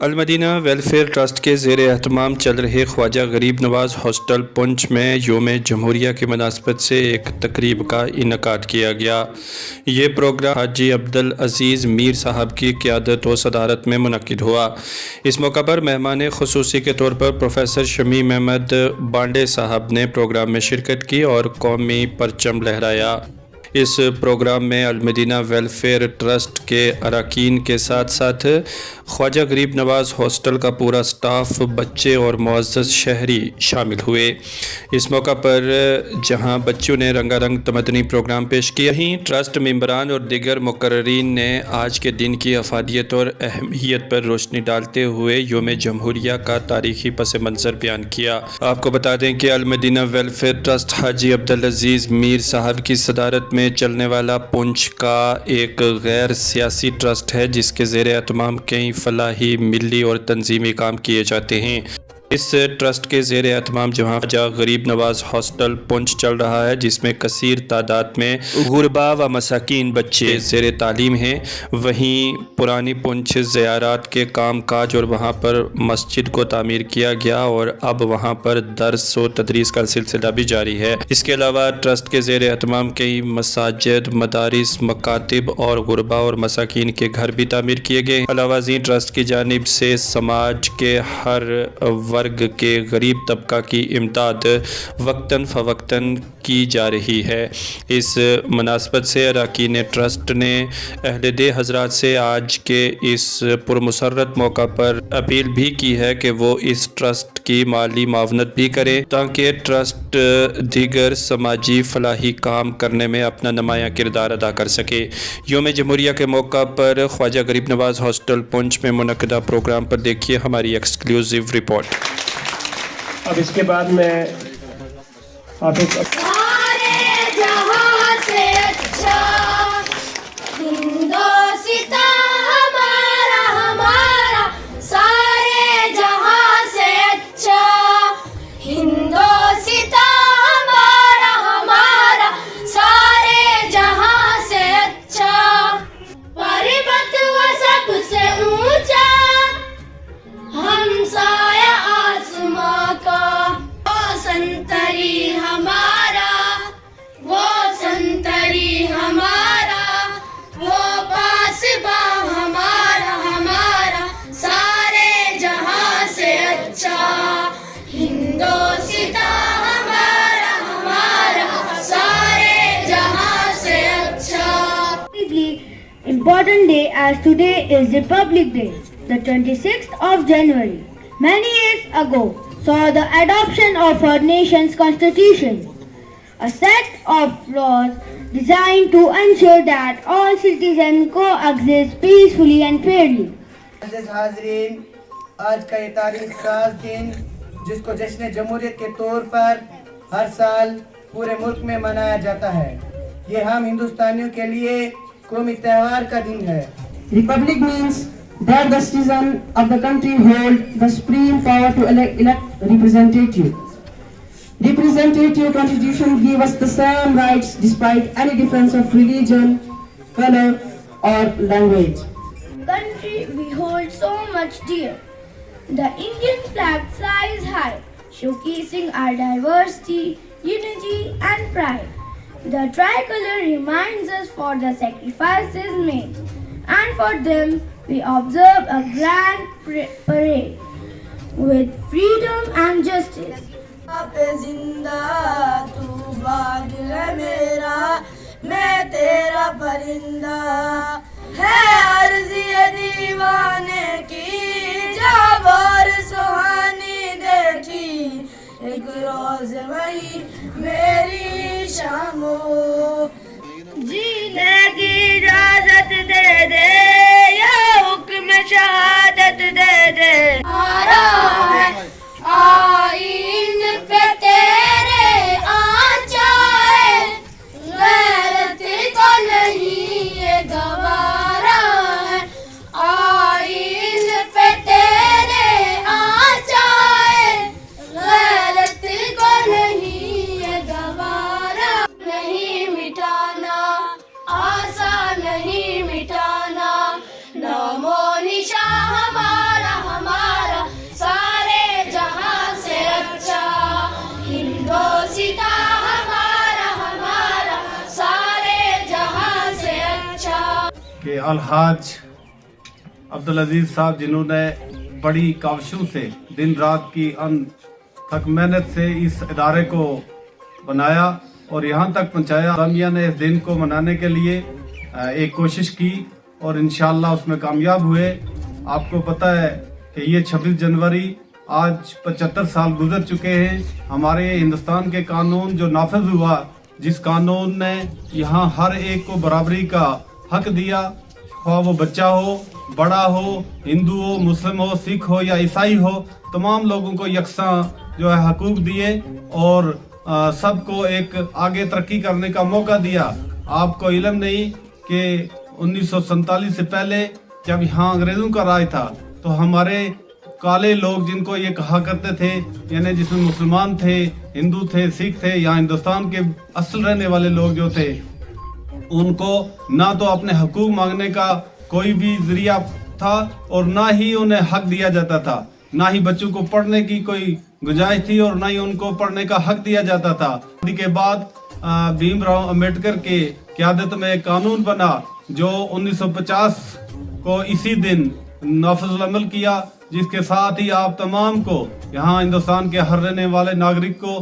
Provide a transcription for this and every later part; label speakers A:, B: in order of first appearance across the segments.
A: المدینہ welfare trust کے زیر اہتمام چل رہے خواجہ غریب نواز ہاسٹل پونچھ میں یوم جمہوریہ کی مناسبت سے ایک تقریب کا انعقاد کیا گیا۔ یہ پروگرام حاجی عبدالعزیز میر صاحب کی قیادت و صدارت میں منعقد ہوا۔ اس موقع پر مہمان خصوصی کے طور پر پروفیسر شمیم احمد بانڈے صاحب نے پروگرام میں شرکت کی اور قومی پرچم لہرایا۔ اس پروگرام میں المدینہ ویلفیئر ٹرسٹ کے اراکین کے ساتھ ساتھ خواجہ غریب نواز ہاسٹل کا پورا سٹاف، بچے اور معزز شہری شامل ہوئے۔ اس موقع پر جہاں بچوں نے رنگا رنگ تمدنی پروگرام پیش کیا، وہیں ٹرسٹ ممبران اور دیگر مقررین نے آج کے دن کی افادیت اور اہمیت پر روشنی ڈالتے ہوئے یوم جمہوریہ کا تاریخی پس منظر بیان کیا۔ آپ کو بتا دیں کہ المدینہ ویلفیئر ٹرسٹ حاجی عبدالعزیز میر صاحب کی صدارت میں چلنے والا پونچھ کا ایک غیر سیاسی ٹرسٹ ہے، جس کے زیر اہتمام کئی فلاحی، ملی اور تنظیمی کام کیے جاتے ہیں۔ اس ٹرسٹ کے زیر اہتمام جہاں خواجہ غریب نواز ہاسٹل پونچھ چل رہا ہے، جس میں کثیر تعداد میں غربا و مساکین بچے زیر تعلیم ہیں، وہیں پرانی پونچھ زیارات کے کام کاج اور وہاں پر مسجد کو تعمیر کیا گیا اور اب وہاں پر درس و تدریس کا سلسلہ بھی جاری ہے۔ اس کے علاوہ ٹرسٹ کے زیر اہتمام کئی مساجد، مدارس، مکاتب اور غربا اور مساکین کے گھر بھی تعمیر کیے گئے ہیں۔ علاوہ ازیں ٹرسٹ کی جانب سے سماج کے ہر ورگ کے غریب طبقہ کی امداد وقتاً فوقتاً کی جا رہی ہے۔ اس مناسبت سے اراکین ٹرسٹ نے اہل دل حضرات سے آج کے اس پرمسرت موقع پر اپیل بھی کی ہے کہ وہ اس ٹرسٹ کی مالی معاونت بھی کریں تاکہ ٹرسٹ دیگر سماجی فلاحی کام کرنے میں اپنا نمایاں کردار ادا کر سکے۔ یوم جمہوریہ کے موقع پر خواجہ غریب نواز ہاسٹل پونچھ میں منعقدہ پروگرام پر دیکھیے ہماری ایکسکلوزیو رپورٹ۔
B: اب اس کے بعد میں حافظ
C: سارے جہاں سے اچھا ہندوستاں ہمارا ہمارا، سارے جہاں سے اچھا ہندوستاں ہمارا ہمارا، سارے جہاں سے اچھا پربت و سب سے اونچا ہمسایہ آسماں کا، وہ سنتری ہمارا، وہ سنتری ہمارا، وہ پاسباں ہمارا ہمارا، سارے جہاں سے اچھا ہندوستاں ہمارا ہمارا، سارے جہاں سے اچھا۔
D: Important day as today is Republic Day, the 26th of January. Many years ago saw the adoption of our nation's constitution, a set of laws designed to ensure that all citizens coexist peacefully and fairly.
E: عزیز حاضرین، آج کا یہ تاریخ ساز دن جس کو جشن جمہوریت کے طور پر ہر سال پورے ملک میں منایا جاتا ہے، یہ ہم ہندوستانیوں کے لیے قومی تہوار کا دن ہے۔
F: Republic means that the citizens of the country hold the supreme power to elect representative. Representative constitution give us the same rights despite any difference of religion, color or language.
C: Country we hold so much dear, the Indian flag flies high, showcasing our diversity, unity and pride. The tricolor reminds us for the sacrifices made, and for them we observe a grand parade with freedom and justice.
G: زندہ تو باغ ہے میرا، میں تیرا پرندہ، ہے عرض یہ دیوانے کی جب اور سہانی دیکھی، ایک روز وہی میری شامو،
C: جینے کی اجازت دے دے یا حکم شہادت دے دے، آرا ہے آئین پہ تیرے آنچائے، غیرت کو نہیں یہ گوارا ہے،
H: अलहाज अब्दुल अजीज साहब जिन्होंने बड़ी काविशों से दिन रात की अनथक मेहनत से इस इदारे को बनाया और यहाँ तक पहुँचाया। जामिया ने इस दिन को मनाने के लिए एक कोशिश की और इंशाअल्लाह उसमें कामयाब हुए। आपको पता है कि ये 26 जनवरी आज 75 साल गुजर चुके हैं। हमारे हिंदुस्तान के कानून जो नाफिज हुआ, जिस कानून ने यहाँ हर एक को बराबरी का हक दिया, ख्वाह वो बच्चा हो, बड़ा हो, हिंदू हो, मुस्लिम हो, सिख हो या ईसाई हो, तमाम लोगों को यकसा जो है हकूक दिए और सबको एक आगे तरक्की करने का मौका दिया। आपको इल्म नहीं कि 1947 से पहले जब यहाँ अंग्रेज़ों का राज था तो हमारे काले लोग जिनको ये कहा करते थे, यानी जिसमें मुसलमान थे, हिंदू थे, सिख थे, यहाँ हिंदुस्तान के असल रहने वाले लोग जो थे, उनको ना तो अपने हकूक मांगने का कोई भी जरिया था और ना ही उन्हें हक दिया जाता था, ना ही बच्चों को पढ़ने की कोई गुंजाइश थी और ना ही उनको पढ़ने का हक दिया जाता था। के बाद भीमराव अंबेडकर के क़यादत में एक कानून बना जो 1950 को इसी दिन नाफिजुल अमल किया, जिसके साथ ही आप तमाम को यहाँ हिंदुस्तान के हर रहने वाले नागरिक को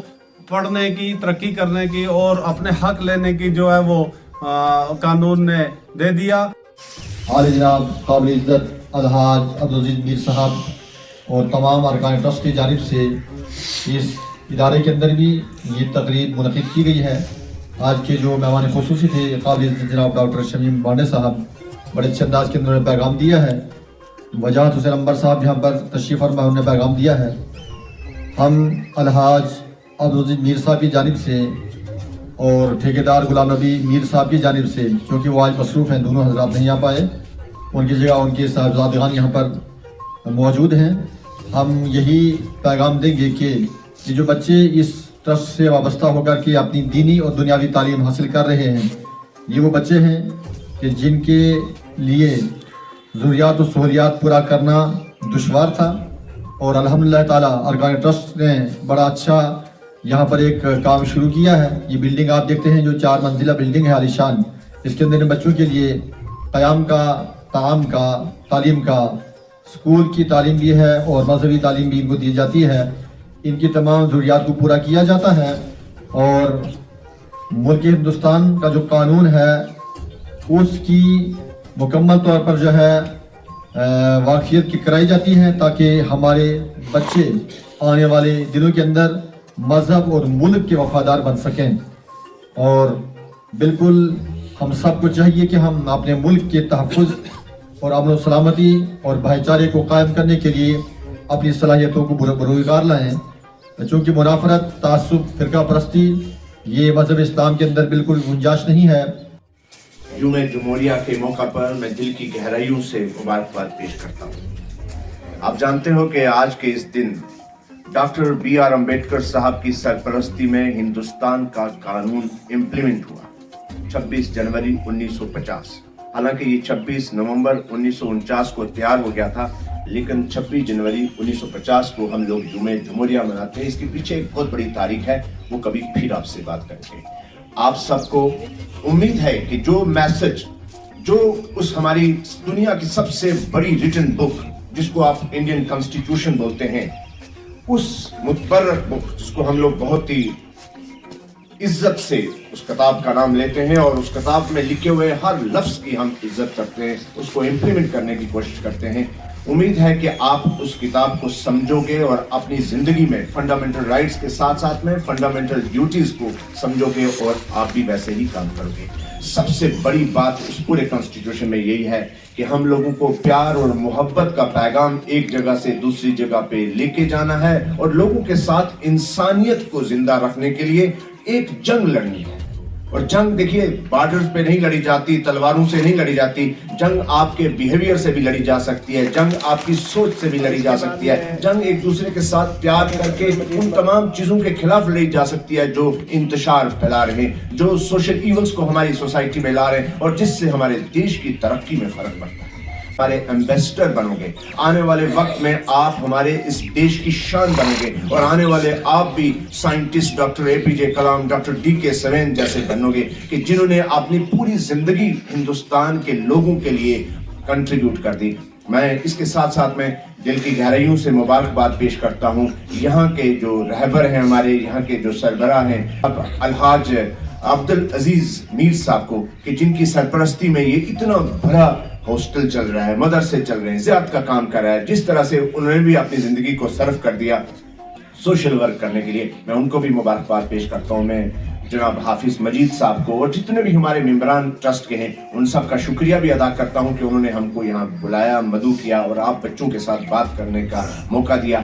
H: पढ़ने की, तरक्की करने की और अपने हक लेने की जो है वो कानून ने दे दिया।
I: आले जनाब काबिल इज़्ज़त अलहाज अब्दुल अजीज मीर साहब और तमाम अरकान ट्रस्ट की जानिब से इस इदारे के अंदर भी ये तकरीब मुनक़िद की गई है। आज के जो मेहमान ख़ुसूसी थे काबिल इज़्ज़त जनाब डॉक्टर शमीम बांडे साहब, बड़े अच्छे अंदाज के अंदर पैगाम दिया है। वजाहत हुसैन अंबर साहब यहाँ पर तशरीफ़ फरमा, उन्होंने पैगाम दिया है। हम अलहाज अब्दुल अजीज मीर साहब की जानिब से और ठेकेदार गुलाम नबी मीर साहब की जानिब से, क्योंकि वो आज मसरूफ़ हैं, दोनों हजरात नहीं आ पाए, उनकी जगह उनके साहबजादगान यहाँ पर मौजूद हैं। हम यही पैगाम देंगे कि जो बच्चे इस ट्रस्ट से वाबस्ता होकर के अपनी दीनी और दुनियावी तालीम हासिल कर रहे हैं, ये वो बच्चे हैं कि जिनके लिए ज़रूरियात और सहूलियात पूरा करना दुश्वार था और अल्हम्दुलिल्लाह ताला अरकान ट्रस्ट ने बड़ा अच्छा यहाँ पर एक काम शुरू किया है। ये बिल्डिंग आप देखते हैं जो 4 मंजिला बिल्डिंग है आलीशान, इसके अंदर बच्चों के लिए क़याम का, ताम का, तालीम का, स्कूल की तालीम भी है और मजहबी तालीम भी इनको दी जाती है। इनकी तमाम ज़रूरियात को पूरा किया जाता है और मुल्क हिंदुस्तान का जो कानून है उसकी मुकम्मल तौर पर जो है वाक़ियत की कराई जाती है, ताकि हमारे बच्चे आने वाले दिनों के अंदर मज़हब और मुल्क के वफादार बन सकें। और बिल्कुल हम सबको चाहिए कि हम अपने मुल्क के तहफ़्फ़ुज़ और अमन व सलामती और भाईचारे को कायम करने के लिए अपनी सलाहियतों को बरोज़गार लाएँ। चूँकि मुनाफरत, तासुब, फ़िरका परस्ती ये मज़हब इस्लाम के अंदर बिल्कुल गुंजाइश नहीं है।
J: जुमे जमहूरिया के मौका पर मैं दिल की गहराइयों से मुबारकबाद पेश करता हूँ। आप जानते हो कि आज के इस दिन डॉक्टर B.R. अम्बेडकर साहब की सरपरस्ती में हिंदुस्तान का कानून इम्प्लीमेंट हुआ 26 जनवरी 1950। हालांकि ये 26 नवंबर 1949 को तैयार हो गया था, लेकिन 26 जनवरी 1950 को हम लोग जुमे जमहूरिया मनाते हैं। इसके पीछे एक बहुत बड़ी तारीख है, वो कभी फिर आपसे बात करेंगे। आप सबको उम्मीद है कि जो मैसेज, जो उस हमारी दुनिया की सबसे बड़ी रिटन बुक जिसको आप इंडियन कॉन्स्टिट्यूशन बोलते हैं, उस मुतबर्रक बुक जिसको हम लोग बहुत ही इज्जत से उस किताब का नाम लेते हैं और उस किताब में लिखे हुए हर लफ्ज़ की हम इज्जत करते हैं, उसको इम्प्लीमेंट करने की कोशिश करते हैं। उम्मीद है कि आप उस किताब को समझोगे और अपनी ज़िंदगी में फंडामेंटल राइट्स के साथ साथ में फंडामेंटल ड्यूटीज़ को समझोगे और आप भी वैसे ही काम करोगे। सबसे बड़ी बात उस पूरे कॉन्स्टिट्यूशन में यही है कि हम लोगों को प्यार और मोहब्बत का पैगाम एक जगह से दूसरी जगह पे लेके जाना है और लोगों के साथ इंसानियत को जिंदा रखने के लिए एक जंग लड़नी है। और जंग देखिए बॉर्डर्स पे नहीं लड़ी जाती, तलवारों से नहीं लड़ी जाती, जंग आपके बिहेवियर से भी लड़ी जा सकती है, जंग आपकी सोच से भी लड़ी जा सकती है, जंग एक दूसरे के साथ प्यार करके उन तमाम चीजों के खिलाफ लड़ी जा सकती है जो इंतशार फैला रहे हैं, जो सोशल इवल्स को हमारी सोसाइटी में ला रहे हैं और जिससे हमारे देश की तरक्की में फर्क पड़ता है। हमारे एम्बेसडर बनोगे, आने वाले वक्त में आप हमारे इस देश की शान बनोगे और आने वाले आप भी साइंटिस्ट डॉक्टर एपीजे कलाम, डॉक्टर डीके सवेन जैसे बनोगे कि जिन्होंने अपनी पूरी जिंदगी हिंदुस्तान के लोगों के लिए कंट्रीब्यूट कर दी। मैं इसके साथ साथ में दिल की गहराइयों से मुबारकबाद पेश करता हूँ यहाँ के जो रहबर हैं, हमारे यहाँ के जो सरबराह हैं, अब अलहाज अब्दुल अजीज मीर साहब को, कि जिनकी सरपरस्ती में ये इतना बड़ा हॉस्टल चल रहा है, मदरसे चल रहे हैं, ज़ियारत का काम कर रहा है, जिस तरह से उन्होंने भी अपनी जिंदगी को सर्व कर दिया सोशल वर्क करने के लिए, मैं उनको भी मुबारकबाद पेश करता हूँ। मैं जनाब हाफिज मजीद साहब को और जितने भी हमारे मेंबरान ट्रस्ट के हैं उन सब का शुक्रिया भी अदा करता हूँ कि उन्होंने हमको यहाँ बुलाया, मदऊ किया और आप बच्चों के साथ बात करने का मौका दिया।